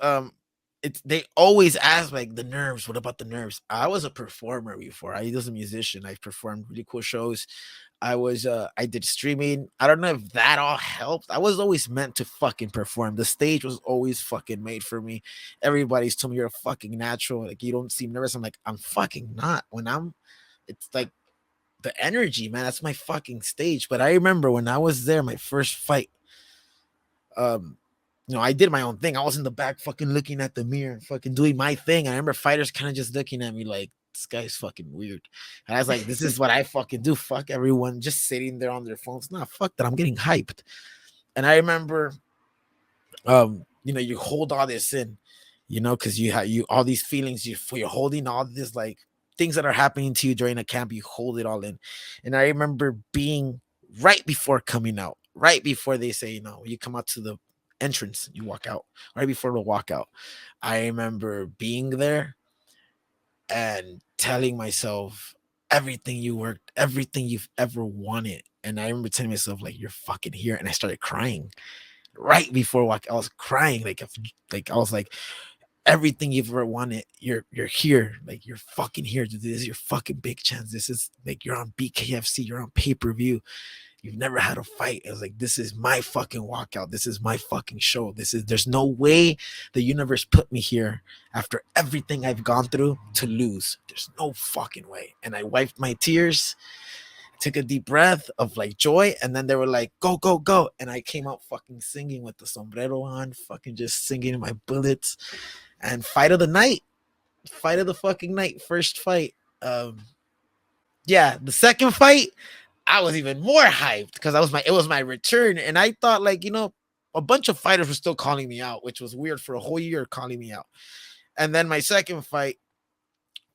they always ask like the nerves. What about the nerves? I was a performer before. I was a musician. I performed really cool shows. I did streaming. I don't know if that all helped. I was always meant to fucking perform. The stage was always fucking made for me. Everybody's told me you're a fucking natural. Like you don't seem nervous. I'm like, I'm fucking not. It's like the energy, man. That's my fucking stage. But I remember when I was there, my first fight, um, I did my own thing. I was in the back fucking looking at the mirror and fucking doing my thing. I remember fighters kind of just looking at me like, this guy's fucking weird. And I was like, this is what I fucking do. Fuck everyone just sitting there on their phones. Nah, fuck that. I'm getting hyped. And I remember, you hold all this in, because you all these feelings, you're holding all this like things that are happening to you during a camp, you hold it all in. And I remember being right before coming out, right before they say, you come out to the entrance, you walk out, right before the walkout. I remember being there and telling myself everything you worked, everything you've ever wanted. And I remember telling myself, like, you're fucking here. And I started crying right before walk. I was crying, like I was like, everything you've ever wanted, you're here. Like you're fucking here. This is your fucking big chance. This is like you're on BKFC, you're on pay-per-view. You've never had a fight. I was like, this is my fucking walkout. This is my fucking show. There's no way the universe put me here after everything I've gone through to lose. There's no fucking way. And I wiped my tears, took a deep breath of like joy, and then they were like, go, go, go. And I came out fucking singing with the sombrero on, fucking just singing my bullets. And fight of the night, fight of the fucking night, first fight. Yeah, the second fight, I was even more hyped because it was my return, and I thought like a bunch of fighters were still calling me out, which was weird for a whole year calling me out. And then my second fight,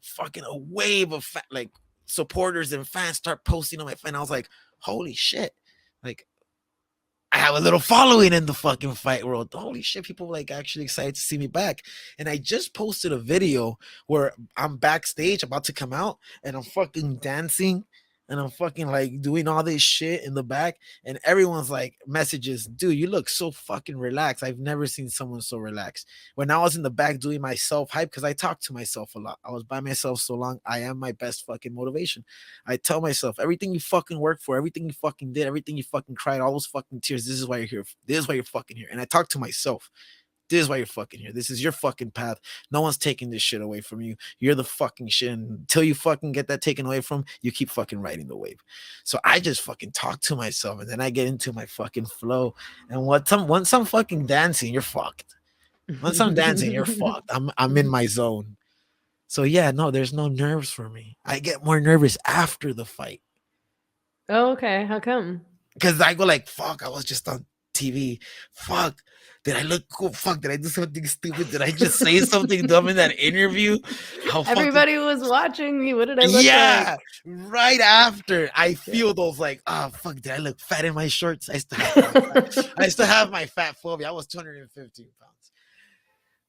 fucking a wave of like supporters and fans start posting on my fan. I was like, holy shit, like I have a little following in the fucking fight world. Holy shit, people were like actually excited to see me back. And I just posted a video where I'm backstage about to come out and I'm fucking dancing and I'm fucking like doing all this shit in the back. And everyone's like messages, dude, you look so fucking relaxed. I've never seen someone so relaxed. When I was in the back doing my self hype, because I talk to myself a lot. I was by myself so long. I am my best fucking motivation. I tell myself everything you fucking work for, everything you fucking did, everything you fucking cried, all those fucking tears. This is why you're here. This is why you're fucking here. And I talk to myself. This is why you're fucking here. This is your fucking path. No one's taking this shit away from you. You're the fucking shit. And until you fucking get that taken away from, you keep fucking riding the wave. So I just fucking talk to myself and then I get into my fucking flow. And once I'm fucking dancing, you're fucked. Once I'm dancing, you're fucked. I'm in my zone. So yeah, no, there's no nerves for me. I get more nervous after the fight. Oh, okay. How come? Because I go like, fuck, I was just on TV. Fuck, did I look cool? Fuck, did I do something stupid? Did I just say something dumb in that interview? How fucking Everybody was watching me. What did I look yeah, like? right after I feel those like, oh fuck, did I look fat in my shorts? I still have my fat phobia. I was 215 pounds.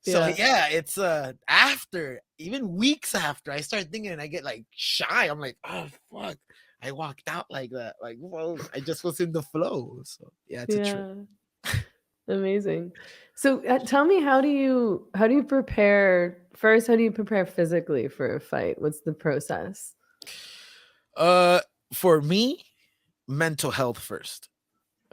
So yeah, it's after, even weeks after, I start thinking and I get like shy. I'm like, oh fuck. I walked out like that. Like, whoa, I just was in the flow. So yeah, it's a trip. Amazing. So tell me, how do you prepare first? How do you prepare physically for a fight? What's the process? For me, mental health first.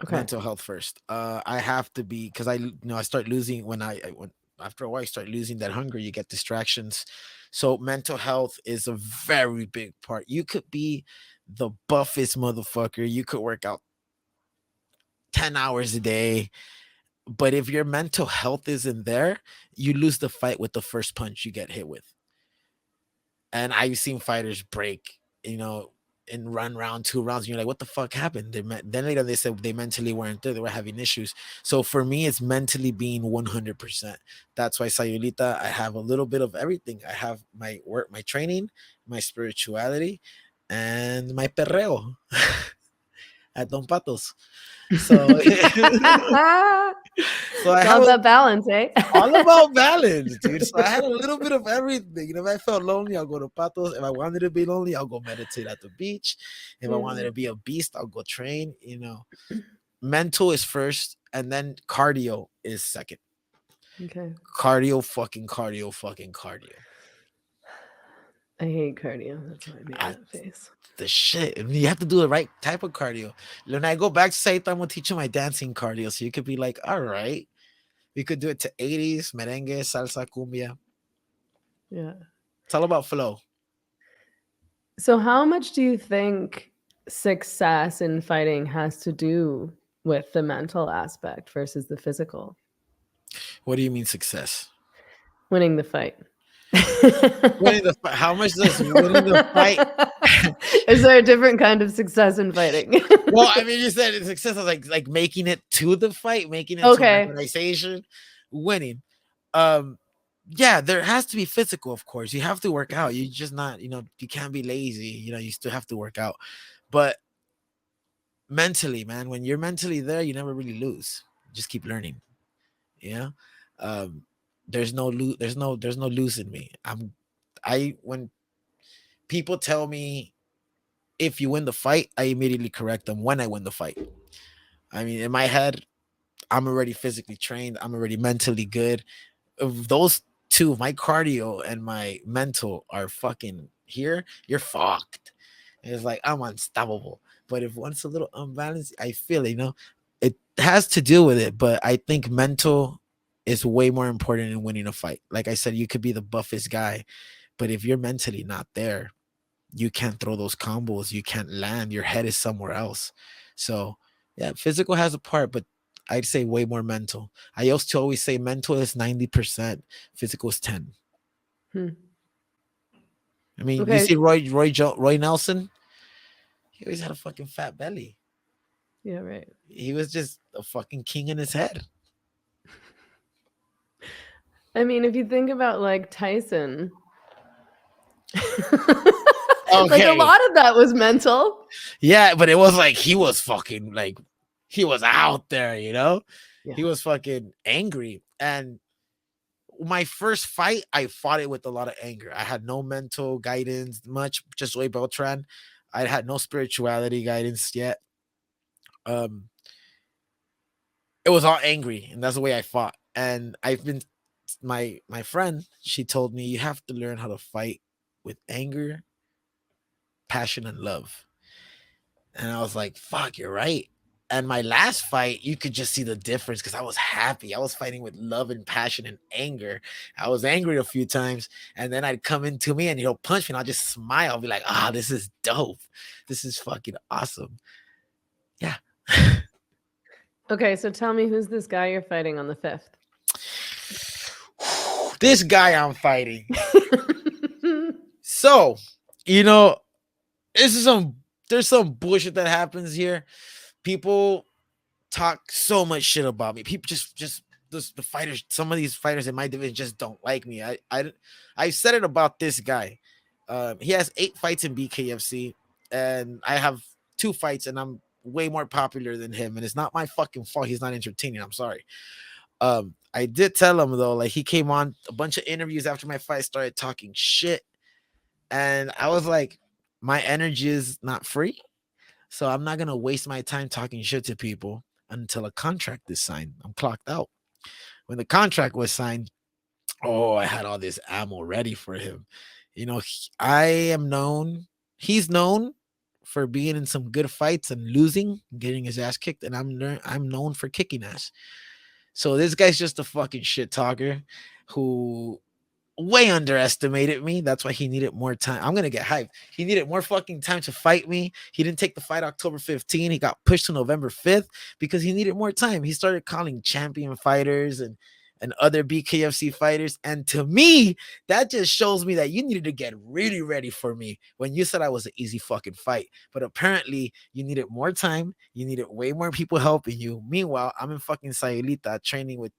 Okay. Mental health first. I have to be, because I start losing when after a while, you start losing that hunger, you get distractions. So mental health is a very big part. You could be the buffest motherfucker. You could work out 10 hours a day, But if your mental health isn't there, you lose the fight with the first punch you get hit with. And I've seen fighters break, and run round 2 rounds, and you're like, what the fuck happened? Then later they said they mentally weren't there, they were having issues. So for me, it's mentally being 100%. That's why Sayulita, I have a little bit of everything. I have my work, my training, my spirituality, and my perreo at Don Patos. So so I It's all have about balance, eh? all about balance, dude. So I had a little bit of everything. If I felt lonely, I'll go to Patos. If I wanted to be lonely, I'll go meditate at the beach. If I wanted Yeah. to be a beast, I'll go train. Mental is first, and then cardio is second. Okay. Cardio, fucking cardio, fucking cardio. I hate cardio. That's why I made I, that face. the shit. And you have to do the right type of cardio. When I go back to Saita, I'm gonna teach you my dancing cardio, so you could be like, all right, we could do it to 80s, merengue, salsa, cumbia. Yeah. It's all about flow. So, how much do you think success in fighting has to do with the mental aspect versus the physical? What do you mean success? Winning the fight. Winning the fight. How much does winning the fight? Is there a different kind of success in fighting? Well, I mean, you said success is like making it to the fight, making it to an Okay. organization, winning. Um, yeah, there has to be physical, of course. You have to work out. You just not, you can't be lazy. You still have to work out. But mentally, man, when you're mentally there, you never really lose. Just keep learning. Yeah. Um, there's no lose in me. When people tell me if you win the fight, I immediately correct them when I win the fight. I mean, in my head, I'm already physically trained. I'm already mentally good. If those two, my cardio and my mental, are fucking here, you're fucked. And it's like I'm unstoppable. But if one's a little unbalanced, I feel it, it has to do with it. But I think mental is way more important in winning a fight. Like I said, you could be the buffest guy, but if you're mentally not there, you can't throw those combos, you can't land, your head is somewhere else. So yeah, physical has a part, but I'd say way more mental. I used to always say mental is 90%, physical is 10. Hmm. I mean, you Okay. see Roy Nelson, he always had a fucking fat belly. Yeah, right. He was just a fucking king in his head. I mean, if you think about like Tyson, like a Okay. lot of that was mental. Yeah, but it was like he was fucking like he was out there, Yeah. he was fucking angry. And my first fight, I fought it with a lot of anger. I had no mental guidance, much, just way Beltran. I had no spirituality guidance yet. Um, it was all angry, and that's the way I fought. And I've been my friend, she told me you have to learn how to fight with anger, passion, and love. And I was like, fuck, you're right. And my last fight, you could just see the difference because I was happy. I was fighting with love and passion and anger. I was angry a few times, and then I'd come into me and he'll punch me, and I'll just smile. I'll be like, this is dope. This is fucking awesome. Yeah. Okay, so tell me who's this guy you're fighting on the 5th? This guy I'm fighting. So, you know, this is there's some bullshit that happens here. People talk so much shit about me. People just the fighters, some of these fighters in my division just don't like me. I said it about this guy. He has 8 fights in BKFC, and I have 2 fights, and I'm way more popular than him. And it's not my fucking fault. He's not entertaining. I'm sorry. I did tell him though, like he came on a bunch of interviews after my fight, started talking shit, and I was like, my energy is not free. So I'm not gonna waste my time talking shit to people until a contract is signed. I'm clocked out. When the contract was signed, oh, I had all this ammo ready for him. I am known. He's known for being in some good fights and losing, getting his ass kicked, and I'm known for kicking ass. So this guy's just a fucking shit talker who way underestimated me. That's why he needed more time. I'm gonna get hyped. He needed more fucking time to fight me. He didn't take the fight October 15th. He got pushed to November 5th because he needed more time. He started calling champion fighters and other BKFC fighters. And to me, that just shows me that you needed to get really ready for me when you said I was an easy fucking fight. But apparently, you needed more time. You needed way more people helping you. Meanwhile, I'm in fucking Sayulita training with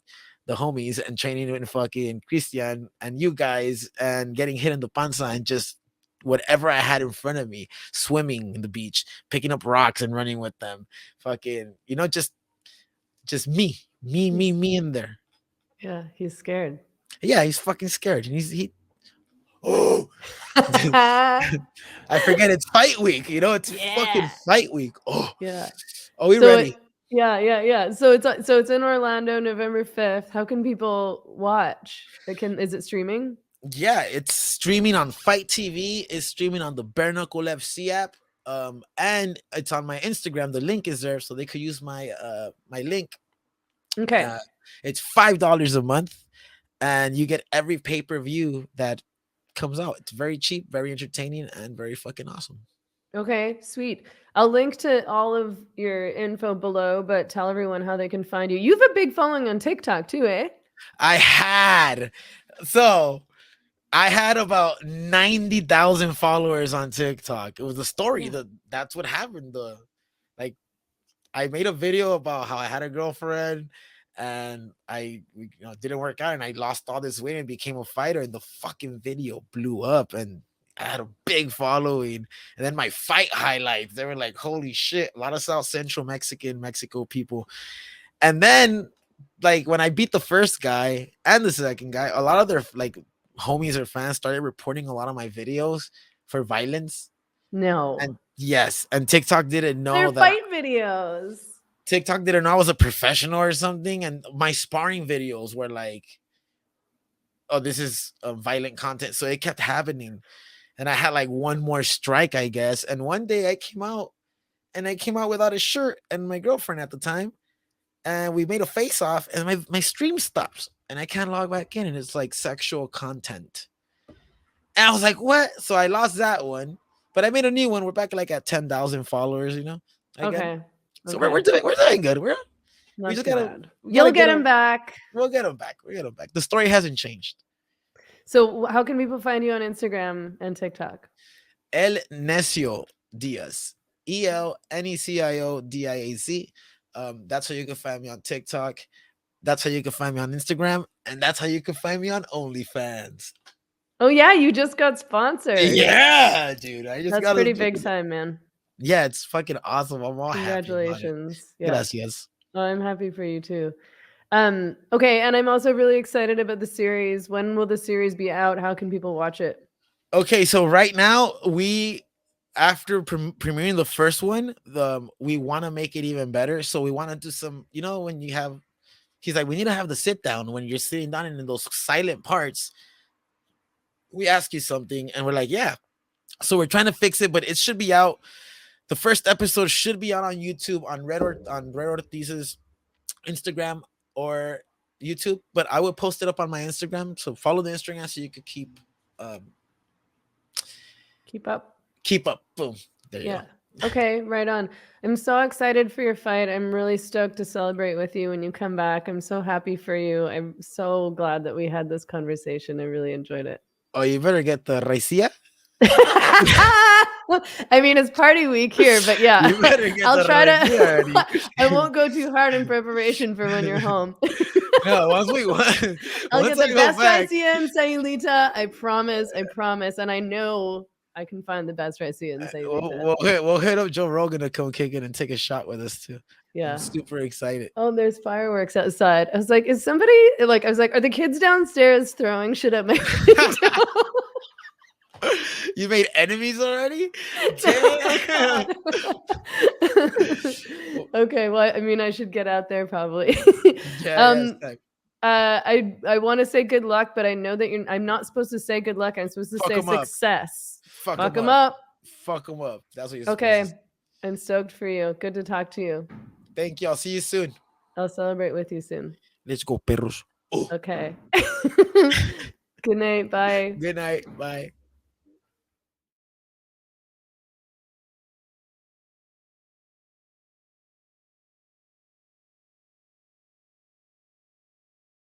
the homies and training with fucking Christian and you guys and getting hit in the panza and just whatever I had in front of me, swimming in the beach, picking up rocks and running with them. Fucking, just me in there. Yeah, he's scared. Yeah, he's fucking scared. And he oh I forget it's fight week, it's fucking Yeah. fight week. Oh, Yeah. are we So ready? yeah. So it's in Orlando, November 5th. How can people watch? Is it streaming? Yeah, it's streaming on Fight TV. It's streaming on the Bare Knuckle FC app. And it's on my Instagram. The link is there, so they could use my link. Okay. Uh, it's $5 a month, and you get every pay-per-view that comes out. It's very cheap, very entertaining, and very fucking awesome. Okay, sweet. I'll link to all of your info below, but tell everyone how they can find you. You have a big following on TikTok too, eh? I had about 90,000 followers on TikTok. It was a story that's what happened. Like I made a video about how I had a girlfriend and I didn't work out and I lost all this weight and became a fighter and the fucking video blew up and I had a big following. And then my fight highlights, they were like, holy shit, a lot of South Central Mexico people. And then like when I beat the first guy and the second guy, a lot of their like homies or fans started reporting a lot of my videos for violence. No. And yes, and TikTok didn't know They're that fight videos. TikTok didn't know I was a professional or something. And my sparring videos were like, oh, this is violent content. So it kept happening. And I had like one more strike, I guess. And one day I came out without a shirt and my girlfriend at the time. And we made a face off and my stream stops and I can't log back in and it's like sexual content. And I was like, what? So I lost that one, but I made a new one. We're back like at 10,000 followers, again. Okay. So we're doing good. Not We just too gotta, bad. we You'll gotta get him back. We'll get him back. The story hasn't changed. So how can people find you on Instagram and TikTok? El Necio Diaz. ELNECIO DIAZ. That's how you can find me on TikTok. That's how you can find me on Instagram. And that's how you can find me on OnlyFans. Oh yeah, you just got sponsored. Yeah, dude. That's pretty big time, man. Yeah, it's fucking awesome. I'm all Congratulations. Happy. Gracias. Oh, I'm happy for you too. Okay, and I'm also really excited about the series. When will the series be out? How can people watch it? Okay, so right now after premiering the first one, we want to make it even better. So we want to do some, when you have, he's like, we need to have the sit down when you're sitting down and in those silent parts. We ask you something and we're like, yeah. So we're trying to fix it, but it should be out. The first episode should be out on YouTube on Red Ortiz's Instagram or YouTube, but I will post it up on my Instagram. So follow the Instagram so you could keep up. Boom. There you go. Okay, right on. I'm so excited for your fight. I'm really stoked to celebrate with you when you come back. I'm so happy for you. I'm so glad that we had this conversation. I really enjoyed it. Oh, you better get the raicilla. I mean, it's party week here, but yeah, I'll try to. I won't go too hard in preparation for when you're home. No, I'll get the best raicilla in Sayulita. I promise, and I know I can find the best raicilla in Sayulita. We'll hit up Joe Rogan to come kick it and take a shot with us too. Yeah, I'm super excited. Oh, there's fireworks outside. I was like, is somebody like? I was like, are the kids downstairs throwing shit at my window? You made enemies already? Okay, well, I mean, I should get out there probably. I want to say good luck, but I know that I'm not supposed to say good luck. I'm supposed to say success. Fuck them up. That's what you're okay. I'm stoked for you. Good to talk to you. Thank you. I'll see you soon. I'll celebrate with you soon. Let's go, perros. Okay. Good night. Bye. Good night. Bye.